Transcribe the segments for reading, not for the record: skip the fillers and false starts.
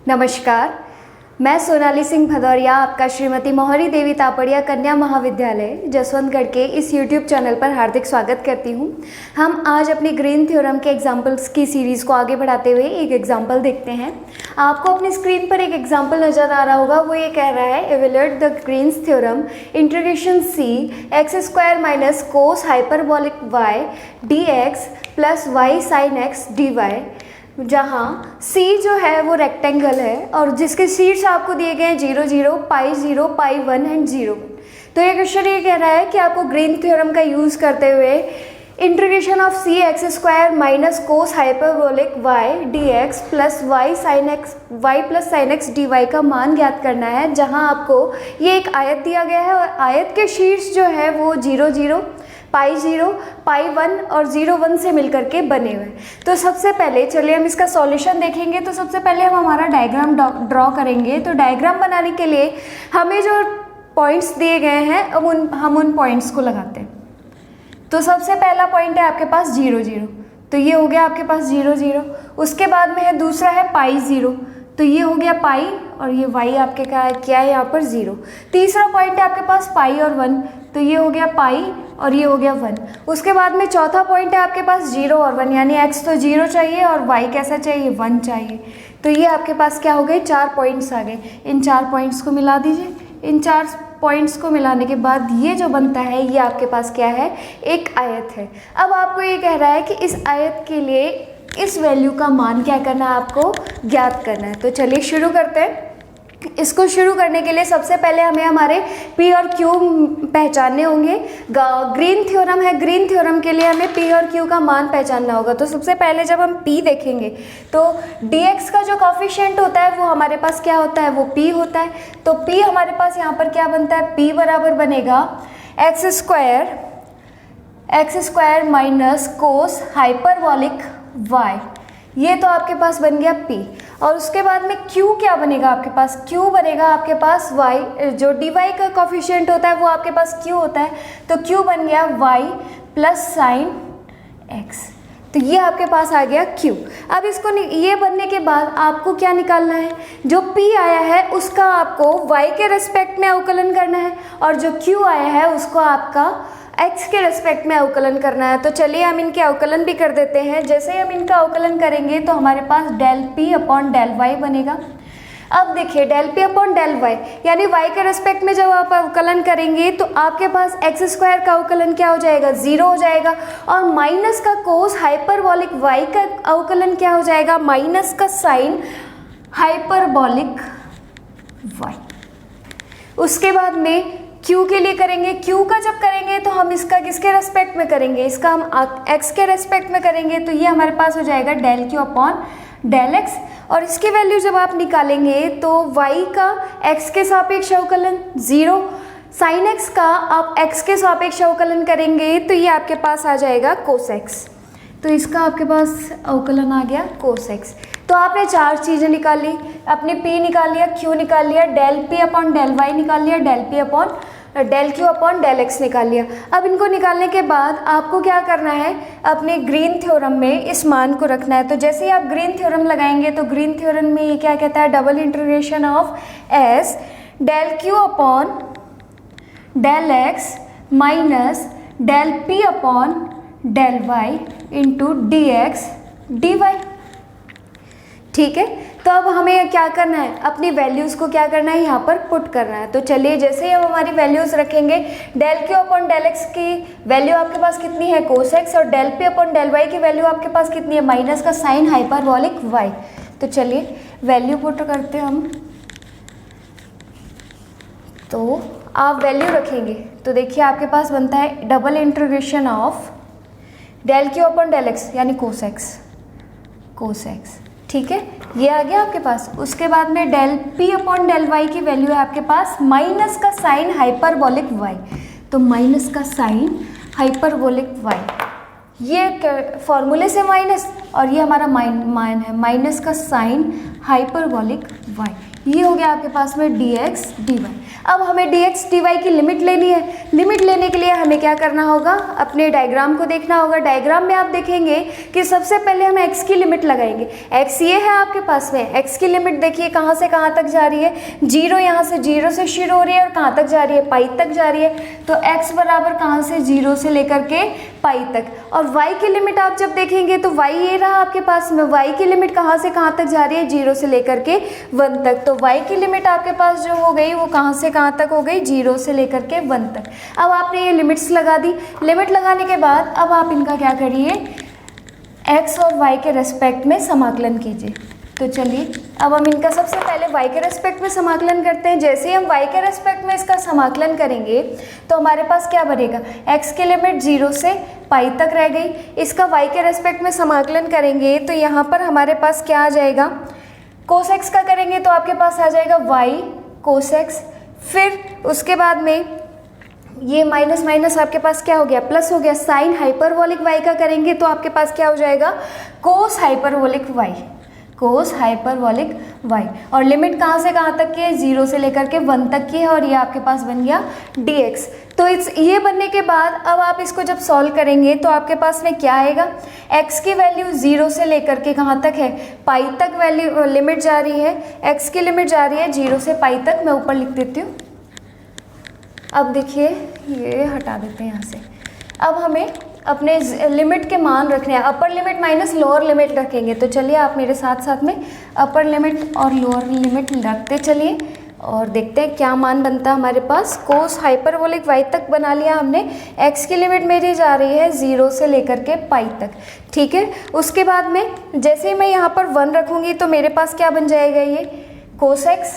नमस्कार, मैं सोनाली सिंह भदौरिया आपका श्रीमती मोहरी देवी तापड़िया कन्या महाविद्यालय जसवंतगढ़ के इस YouTube चैनल पर हार्दिक स्वागत करती हूँ। हम आज अपनी ग्रीन थ्योरम के एग्जाम्पल्स की सीरीज़ को आगे बढ़ाते हुए एक एग्जाम्पल देखते हैं। आपको अपनी स्क्रीन पर एक एग्जाम्पल नज़र आ रहा होगा, वो ये कह रहा है evaluate the Green's theorem integration C x square minus cos hyperbolic y d x plus y sine x d y, जहाँ C जो है वो रेक्टेंगल है और जिसके शीट्स आपको दिए गए हैं 0 0 पाई 1 एंड 0। तो ये क्वेश्चन ये कह रहा है कि आपको ग्रीन थ्योरम का यूज़ करते हुए integration of C x square minus cos hyperbolic y d x plus y plus sine x d y का मान ज्ञात करना है, जहाँ आपको ये एक आयत दिया गया है और आयत के शीट्स जो है वो 0 0 पाई 1 और 0 1 से मिलकर के बने हुए। तो सबसे पहले चलिए हम इसका सॉल्यूशन देखेंगे। तो सबसे पहले हम हमारा डायग्राम ड्रॉ करेंगे। तो डायग्राम बनाने के लिए हमें जो पॉइंट्स दिए गए हैं हम उन पॉइंट्स को लगाते हैं। तो सबसे पहला पॉइंट है आपके पास 0 0, तो ये हो गया आपके पास 0 0। उसके बाद में है दूसरा है पाई 0, तो ये हो गया पाई और ये वाई आपके क्या है यहाँ पर 0। तीसरा पॉइंट है आपके पास पाई और 1, तो ये हो गया पाई और ये हो गया 1। उसके बाद में चौथा पॉइंट है आपके पास 0 और 1, यानी x तो 0 चाहिए और y कैसा चाहिए 1 चाहिए। तो ये आपके पास क्या हो गए, 4 पॉइंट्स आ गए। इन 4 पॉइंट्स को मिला दीजिए। इन 4 पॉइंट्स को मिलाने के बाद ये जो बनता है ये आपके पास क्या है, एक आयत है। अब आपको ये कह रहा है कि इस आयत के लिए इस वैल्यू का मान क्या करना है, आपको ज्ञात करना है। तो चलिए शुरू करते हैं। इसको शुरू करने के लिए सबसे पहले हमें हमारे P और Q पहचानने होंगे। ग्रीन थ्योरम है, ग्रीन थ्योरम के लिए हमें P और Q का मान पहचानना होगा। तो सबसे पहले जब हम P देखेंगे तो dx का जो कॉफिशिएंट होता है वो हमारे पास क्या होता है, वो P होता है। तो P हमारे पास यहाँ पर क्या बनता है, P बराबर बनेगा x square minus cos hyperbolic y, ये तो आपके पास बन गया P। और उसके बाद में Q क्या बनेगा आपके पास, Q बनेगा आपके पास y, जो dy का कॉफिशिएंट होता है वो आपके पास Q होता है। तो Q बन गया y प्लस साइन x, तो ये आपके पास आ गया Q। अब इसको ये बनने के बाद आपको क्या निकालना है, जो P आया है उसका आपको y के रेस्पेक्ट में अवकलन करना है और जो Q आया है उसको आपका x के रेस्पेक्ट में अवकलन करना है। तो चलिए हम इनके अवकलन भी कर देते हैं। जैसे ही हम इनका अवकलन करेंगे तो हमारे पास del P upon del y बनेगा। अब देखिए del P upon del y, यानी y के रेस्पेक्ट में जब आप अवकलन करेंगे तो आपके पास एक्स स्क्वायर का अवकलन क्या हो जाएगा, 0 हो जाएगा। और माइनस का कोस हाइपरबोलिक y का अवकलन क्या हो जाएगा, माइनस का साइन हाइपरबोलिक y। उसके बाद में Q के लिए करेंगे। Q का जब करेंगे तो हम इसका किसके रेस्पेक्ट में करेंगे, इसका हम x के रेस्पेक्ट में करेंगे। तो ये हमारे पास हो जाएगा del Q upon del x। और इसकी वैल्यू जब आप निकालेंगे तो y का x के सापेक्ष अवकलन 0, साइन x का आप x के सापेक्ष अवकलन करेंगे तो ये आपके पास आ जाएगा कोस x। तो इसका आपके पास अवकलन आ गया कोस x। तो आपने 4 चीज़ें निकाली, अपने P निकाल लिया, Q निकाल लिया, del P upon del y निकाल लिया, del Q upon del x निकाल लिया। अब इनको निकालने के बाद आपको क्या करना है, अपने ग्रीन थ्योरम में इस मान को रखना है। तो जैसे ही आप ग्रीन थ्योरम लगाएंगे तो ग्रीन थ्योरम में ये क्या कहता है, double integration of s del Q upon del x minus del P upon del y into d x d y. ठीक है, तो अब हमें क्या करना है, अपनी वैल्यूज़ को क्या करना है, यहाँ पर पुट करना है। तो चलिए जैसे ही हम हमारी वैल्यूज़ रखेंगे, del Q upon del x की वैल्यू आपके पास कितनी है, कोस x, और del P upon del y की वैल्यू आपके पास कितनी है, माइनस का साइन हाइपरबोलिक y। तो चलिए वैल्यू पुट करते हैं हम। तो आप वैल्यू रखेंगे तो देखिए आपके पास बनता है double integration of del Q upon del x यानी कोस x। ठीक है, ये आ गया आपके पास। उसके बाद में del P upon del y की वैल्यू है आपके पास माइनस का साइन हाइपरबोलिक y। तो माइनस का साइन हाइपरबोलिक y, ये फॉर्मूले से माइनस, और ये हमारा मान है, माइनस का साइन हाइपरबॉलिक y। ये हो गया आपके पास में dx dy। अब हमें dx dy की लिमिट लेनी है। लिमिट लेने के लिए हमें क्या करना होगा, अपने डायग्राम को देखना होगा। डायग्राम में आप देखेंगे कि सबसे पहले हम x की लिमिट लगाएंगे। x ये है आपके पास में, x की लिमिट देखिए कहाँ से कहाँ तक जा रही है, 0 यहाँ से 0 से शुरू हो रही है और कहाँ तक जा रही है, पाई तक जा रही है। तो x बराबर कहाँ से, 0 से लेकर के पाई तक। और y की लिमिट आप जब देखेंगे तो y ये रहा आपके पास में, y की लिमिट कहाँ से कहाँ तक जा रही है, 0 से लेकर के 1 तक। तो y की लिमिट आपके पास जो हो गई वो कहाँ से कहाँ तक हो गई, 0 से लेकर के 1 तक। अब आपने ये लिमिट्स लगा दी। लिमिट लगाने के बाद अब आप इनका क्या करिए, x और y के रेस्पेक्ट में समाकलन कीजिए। तो चलिए अब हम इनका सबसे पहले y के रेस्पेक्ट में समाकलन करते हैं। जैसे ही हम y के रेस्पेक्ट में इसका समाकलन करेंगे तो हमारे पास क्या बनेगा, x की लिमिट 0 से पाई तक रह गई। इसका y के रेस्पेक्ट में समाकलन करेंगे तो यहाँ पर हमारे पास क्या आ जाएगा, कोस x का करेंगे तो आपके पास आ जाएगा y कोस x। फिर उसके बाद में ये माइनस माइनस आपके पास क्या हो गया, प्लस हो गया। साइन हाइपरबोलिक y का करेंगे तो आपके पास क्या हो जाएगा, cos hyperbolic y, cos hyperbolic y। और लिमिट कहाँ से कहाँ तक की है, 0 से लेकर के 1 तक की है और ये आपके पास बन गया dx। तो ये बनने के बाद अब आप इसको जब सॉल्व करेंगे तो आपके पास में क्या आएगा, x की वैल्यू 0 से लेकर के कहाँ तक है, पाई तक वैल्यू लिमिट जा रही है, x की लिमिट जा रही है 0 से पाई तक। मैं ऊपर लिख देती हूँ। अब देखिए ये हटा देते हैं यहाँ से। अब हमें अपने लिमिट के मान रखने हैं, upper limit minus lower limit रखेंगे। तो चलिए आप मेरे साथ साथ में अपर लिमिट और लोअर लिमिट रखते चलिए और देखते हैं क्या मान बनता है हमारे पास। कोस हाइपरबोलिक y तक बना लिया हमने। x की लिमिट मेरी जा रही है 0 से लेकर के पाई तक, ठीक है। उसके बाद में जैसे ही मैं यहाँ पर 1 रखूँगी तो मेरे पास क्या बन जाएगा, ये कोस x।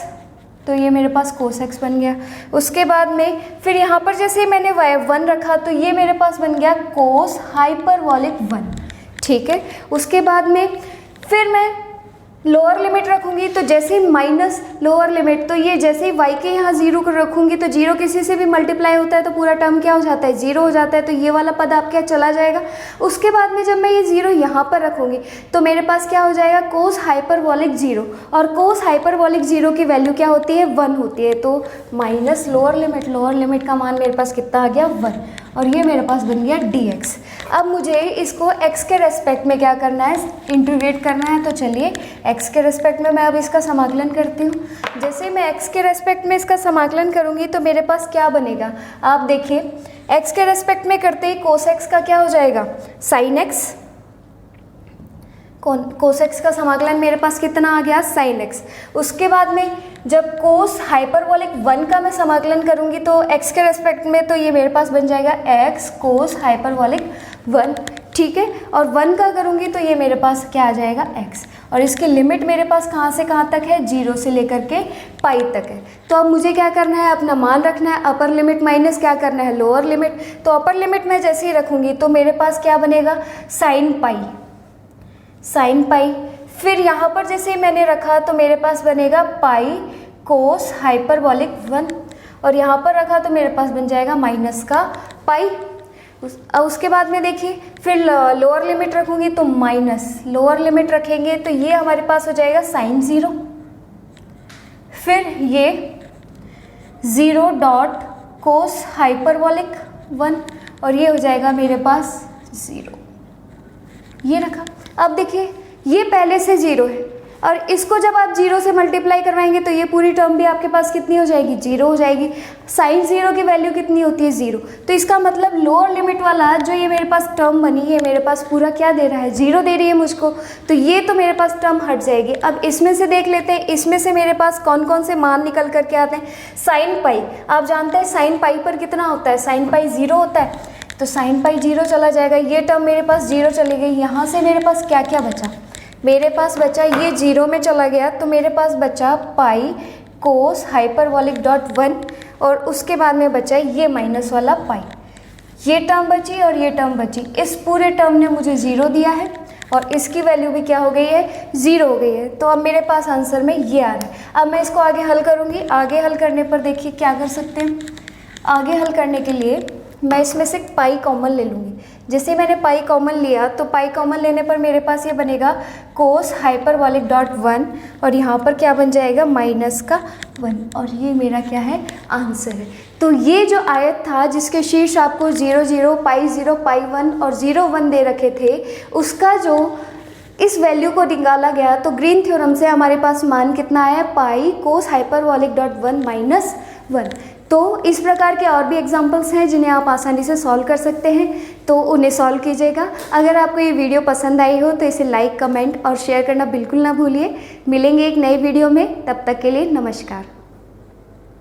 तो ये मेरे पास कोस x बन गया। उसके बाद में फिर यहाँ पर जैसे मैंने y1 रखा तो ये मेरे पास बन गया कोस हाइपरबोलिक 1, ठीक है। उसके बाद में फिर मैं लोअर लिमिट रखूंगी तो जैसे ही माइनस लोअर लिमिट, तो ये जैसे ही y के यहाँ 0 को रखूंगी तो 0 किसी से भी मल्टीप्लाई होता है तो पूरा टर्म क्या हो जाता है, 0 हो जाता है। तो ये वाला पद आपका चला जाएगा। उसके बाद में जब मैं ये 0 यहाँ पर रखूंगी तो मेरे पास क्या हो जाएगा, कोस हाइपरबोलिक 0। और कोस हाइपरबोलिक 0 की वैल्यू क्या होती है, 1 होती है। तो माइनस लोअर लिमिट का मान मेरे पास कितना आ गया, 1। और ये मेरे पास बन गया dx। अब मुझे इसको x के रेस्पेक्ट में क्या करना है, इंटीग्रेट करना है। तो चलिए x के रेस्पेक्ट में मैं अब इसका समाकलन करती हूँ। जैसे मैं x के रेस्पेक्ट में इसका समाकलन करूँगी तो मेरे पास क्या बनेगा, आप देखिए x के रेस्पेक्ट में करते ही कोस x का क्या हो जाएगा, साइन x। कोस x का समाकलन मेरे पास कितना आ गया, साइन x। उसके बाद में जब कोस हाइपरबोलिक 1 का मैं समाकलन करूंगी तो x के रेस्पेक्ट में, तो ये मेरे पास बन जाएगा x कोस हाइपरबोलिक 1, ठीक है। और 1 का करूंगी तो ये मेरे पास क्या आ जाएगा, x। और इसकी लिमिट मेरे पास कहाँ से कहाँ तक है, 0 से लेकर के पाई तक है। तो अब मुझे क्या करना है, अपना मान रखना है, अपर लिमिट माइनस क्या करना है, लोअर लिमिट। तो अपर लिमिट मैं जैसे ही रखूँगी तो मेरे पास क्या बनेगा, साइन पाई। फिर यहाँ पर जैसे मैंने रखा तो मेरे पास बनेगा पाई कोस हाइपरबोलिक 1। और यहाँ पर रखा तो मेरे पास बन जाएगा माइनस का पाई। उसके बाद में देखिए फिर लोअर लिमिट रखूँगी तो माइनस, लोअर लिमिट रखेंगे तो ये हमारे पास हो जाएगा साइन 0। फिर ये 0 डॉट कोस हाइपरबोलिक 1 और ये हो जाएगा मेरे पास 0। ये रखा। अब देखिए ये पहले से 0 है और इसको जब आप 0 से मल्टीप्लाई करवाएंगे तो ये पूरी टर्म भी आपके पास कितनी हो जाएगी, 0 हो जाएगी। साइन 0 की वैल्यू कितनी होती है, 0। तो इसका मतलब लोअर लिमिट वाला जो ये मेरे पास टर्म बनी है, मेरे पास पूरा क्या दे रहा है, 0 दे रही है मुझको। तो ये तो मेरे पास टर्म हट जाएगी। अब इसमें से देख लेते हैं, इसमें से मेरे पास कौन कौन से मान निकल करके आते हैं। साइन पाई, आप जानते हैं साइन पाई पर कितना होता है, साइन पाई 0 होता है। तो साइन पाई 0 चला जाएगा, ये टर्म मेरे पास 0 चली गई। यहाँ से मेरे पास क्या क्या बचा, मेरे पास बचा ये 0 में चला गया तो मेरे पास बचा पाई कोस हाइपरबोलिक डॉट 1 और उसके बाद में बचा ये माइनस वाला पाई। ये टर्म बची और ये टर्म बची। इस पूरे टर्म ने मुझे 0 दिया है और इसकी वैल्यू भी क्या हो गई है, 0 हो गई है। तो अब मेरे पास आंसर में ये आ रहा है। अब मैं इसको आगे हल करूँगी। आगे हल करने पर देखिए क्या कर सकते हैं। आगे हल करने के लिए मैं इसमें से पाई कॉमन ले लूँगी। जैसे मैंने पाई कॉमन लिया तो पाई कॉमन लेने पर मेरे पास ये बनेगा कोस हाइपरबॉलिक डॉट 1 और यहाँ पर क्या बन जाएगा माइनस का 1 और ये मेरा क्या है आंसर है। तो ये जो आयत था जिसके शीर्ष आपको 0 0 पाई 0 पाई 1 और 0 1 दे रखे थे, उसका जो इस वैल्यू को निकाला गया तो ग्रीन थ्योरम से हमारे पास मान कितना आया पाई कोस हाइपरबॉलिक डॉट 1 माइनस 1। तो इस प्रकार के और भी एग्जाम्पल्स हैं जिन्हें आप आसानी से सॉल्व कर सकते हैं, तो उन्हें सॉल्व कीजिएगा। अगर आपको ये वीडियो पसंद आई हो तो इसे लाइक, कमेंट और शेयर करना बिल्कुल ना भूलिए। मिलेंगे एक नई वीडियो में, तब तक के लिए नमस्कार।